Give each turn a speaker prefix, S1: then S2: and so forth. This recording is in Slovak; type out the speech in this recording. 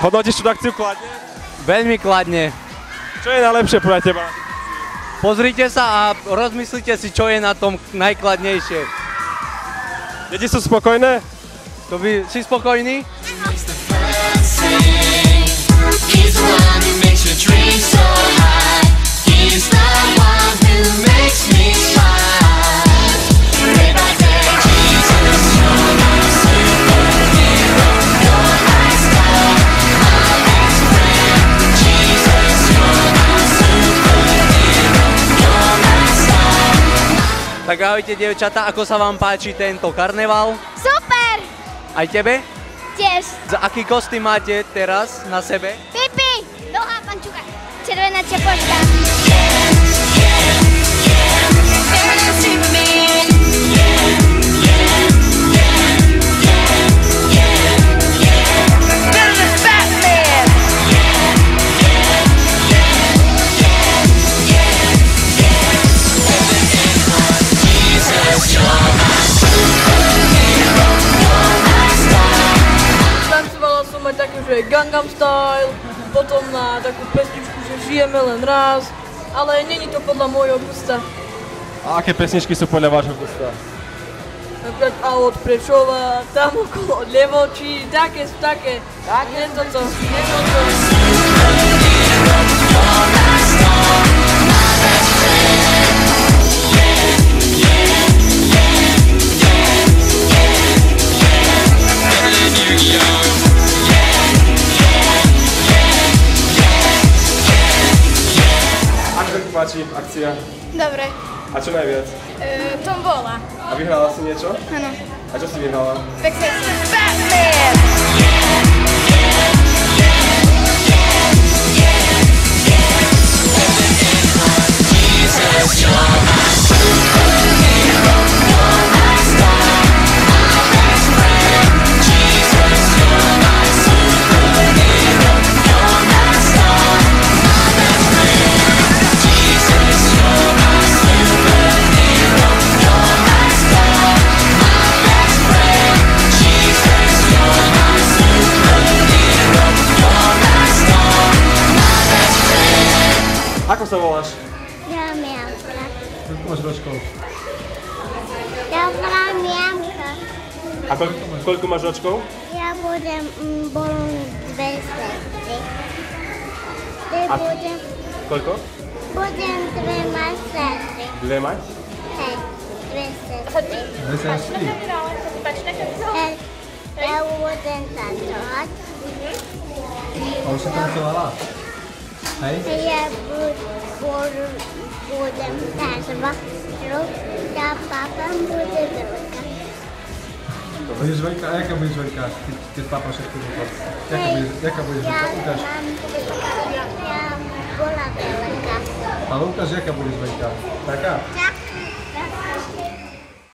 S1: Hodnotíš tú akciu kladne?
S2: Veľmi kladne.
S1: Čo je najlepšie podľa teba?
S2: Pozrite sa a rozmyslite si, čo je na tom najkladnejšie.
S1: Deti sú spokojné?
S2: Si spokojný? Tak ahojte, dievčatá, ako sa vám páči tento karneval?
S3: Super!
S2: Aj tebe?
S3: Tiež.
S2: Za aký kostým máte teraz na sebe?
S3: Pipi! Dlhá pančuka. Červená čepoška.
S4: Tancovala som aj také, že Gangnam Style, potom na takú pesničku, že žijeme len raz, ale není to podľa môjho gusta.
S1: A aké pesničky sú podľa vášho gusta?
S4: Napríklad A od Prešova, tam okolo Levočí, také sú také. Nie toto.
S1: Ako sa ti páči akcia?
S3: Dobre.
S1: A čo najviac?
S3: Tombola.
S1: A vyhrala si niečo?
S3: Áno.
S1: A čo si vyhrala?
S3: Pekne. Batman!
S1: Ako sa voláš?
S3: Ja Miamka.
S1: Koľko máš ročkov?
S3: Ja volám Miamka.
S1: A koľko máš ročkov?
S3: Ja budem bolom 2 sestry. Ty
S1: A-
S3: budem...
S1: Koľko?
S3: Budem 2 sestry.
S1: Dve mať?
S3: Hej, 2 sestry. Hej, ja budem tancovať.
S5: A už si tancovala? Hej?
S3: Ja budem tancovať. Ja papa bude veľká.
S5: Budeš veľká? A jaká budeš veľká? Keď papa všetko vypadá. Jaká budeš veľká? Ukáž.
S3: Ja bola veľká.
S5: Ale ukáž, jaká budeš veľká. Taká?
S3: Ja